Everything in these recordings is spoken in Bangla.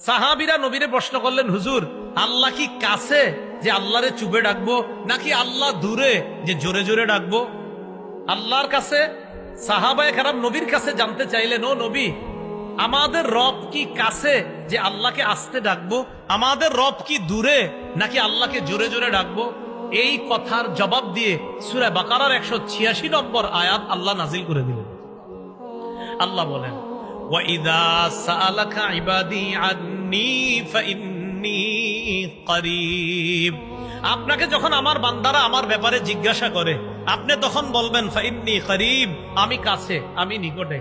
সাহাবীরা নবীরে প্রশ্ন করলেন, হুজুর আল্লাহ কি কাছে যে আল্লাহরে চুপে ডাকবো, নাকি আল্লাহ দূরে যে জোরে জোরে ডাকবো? আল্লাহর কাছে সাহাবায়ে কেরাম নবীর কাছে জানতে চাইলেন, ও নবী, আমাদের রব কি কাছে যে আল্লাহকে আস্তে ডাকবো, আমাদের রব কি দূরে নাকি আল্লাহকে জোরে জোরে ডাকবো? এই কথার জবাব দিয়ে সূরা বাকারার 186 নম্বর আয়াত আল্লাহ নাজিল করে দিলেন। আল্লাহ বলেন, وَإِذَا سَأَلَكَ عِبَادِي عَنِّي فَإِنِّي قَرِيبٌ। আপনাকে যখন আমার বান্দারা আমার ব্যাপারে জিজ্ঞাসা করে, আপনি তখন বলবেন ফাইন্নী করিব, আমি কাছে, আমি নিকটে।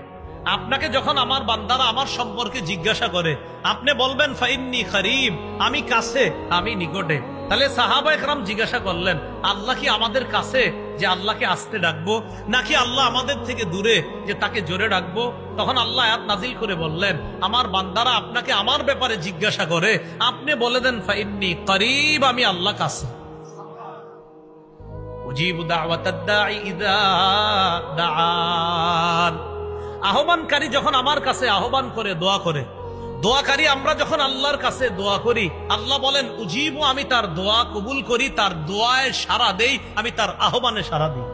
আপনাকে যখন আমার বান্দারা আমার সম্পর্কে জিজ্ঞাসা করে, আপনি বলবেন ফাইন্নী করিব, আমি কাছে, আমি নিকটে। তাহলে সাহাবায়ে কেরাম জিজ্ঞাসা করলেন, আল্লাহ কি আমাদের কাছে যে আল্লাহকে আস্তে ডাকবো, নাকি আল্লাহ আমাদের থেকে দূরে যে তাকে জোরে ডাকবো? তখন আল্লাহ আয়াত নাজিল করে বললেন, আমার বান্দারা আপনাকে আমার ব্যাপারে জিজ্ঞাসা করে, আপনি বলে দেন ফাইন্নী করিব, আমি আল্লাহ কাছে। উজিবু দাওয়াতাদ দাঈ ইযা দাআন। আহ্বানকারী যখন আমার কাছে আহ্বান করে, দোয়া করে, দোয়াকারী আমরা যখন আল্লাহর কাছে দোয়া করি, আল্লাহ বলেন উজিবু, আমি তার দোয়া কবুল করি, তার দোয়ায় সাড়া দেই, আমি তার আহ্বানে সাড়া দিই।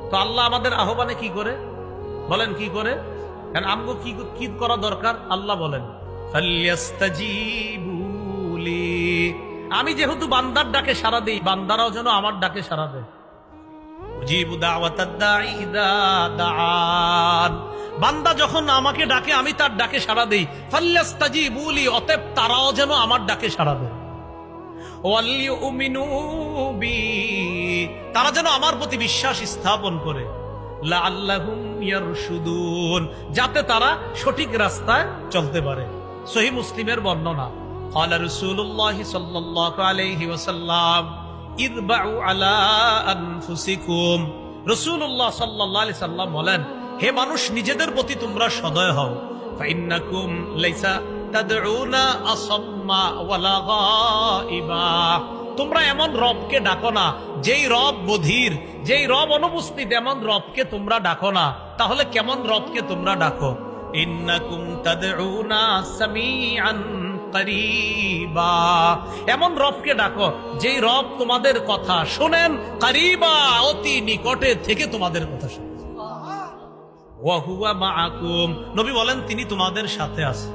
তো আল্লাহ আমাদের আহ্বানে কি করে বলেন, কি করে? কারণ আমগো কি করা দরকার? আল্লাহ বলেন ফালইস্তাজিবু লি, আমি যেহেতু বান্দার ডাকে সাড়া দেই, বান্দারাও যেন আমার ডাকে সাড়া দেয়। উজিবু দাওয়াতাদ দাঈ ইযা দাআন, বান্দা যখন আমাকে ডাকে আমি তার ডাকে সাড়া দেই। ফালইস্তাজিবু লি, অতএব তারাও যেন আমার ডাকে সাড়া দেয়। ওয়ালিউমিনু বি, তারা যেন আমার প্রতি বিশ্বাস স্থাপন করে। লাআল্লাহুম ইয়ারশুদুন, যাতে তারা সঠিক রাস্তায় চলতে পারে। সহিহ মুসলিমের বর্ণনা, ক্বালা রাসূলুল্লাহ সাল্লাল্লাহু আলাইহি ওয়াসাল্লাম ইরবাউ আলা আনফুসিকুম। রাসূলুল্লাহ সাল্লাল্লাহু আলাইহি সাল্লাম বলেন, হে মানুষ, নিজেদের প্রতি তোমরা সদয় হও। ফাইন্নাকুম লাইসা তাদউনা আসাম্মা ওয়ালা গায়িবা, তোমরা এমন রবকে ডাকো না যেই রব বধির, যেই রব অনুপস্থিত, এমন রবকে তোমরা ডাকো না। তাহলে কেমন রবকে তোমরা ডাকো? ইন্নাকুম তাদউনা সামিআন করিবা, এমন রবকে ডাকো যেই রব তোমাদের কথা শোনেন, করিবা, অতি নিকটে থেকে তোমাদের কথা শোনেন। ওয়া হুয়া মাআকুম, নবী বলেন তিনি তোমাদের সাথে আছে।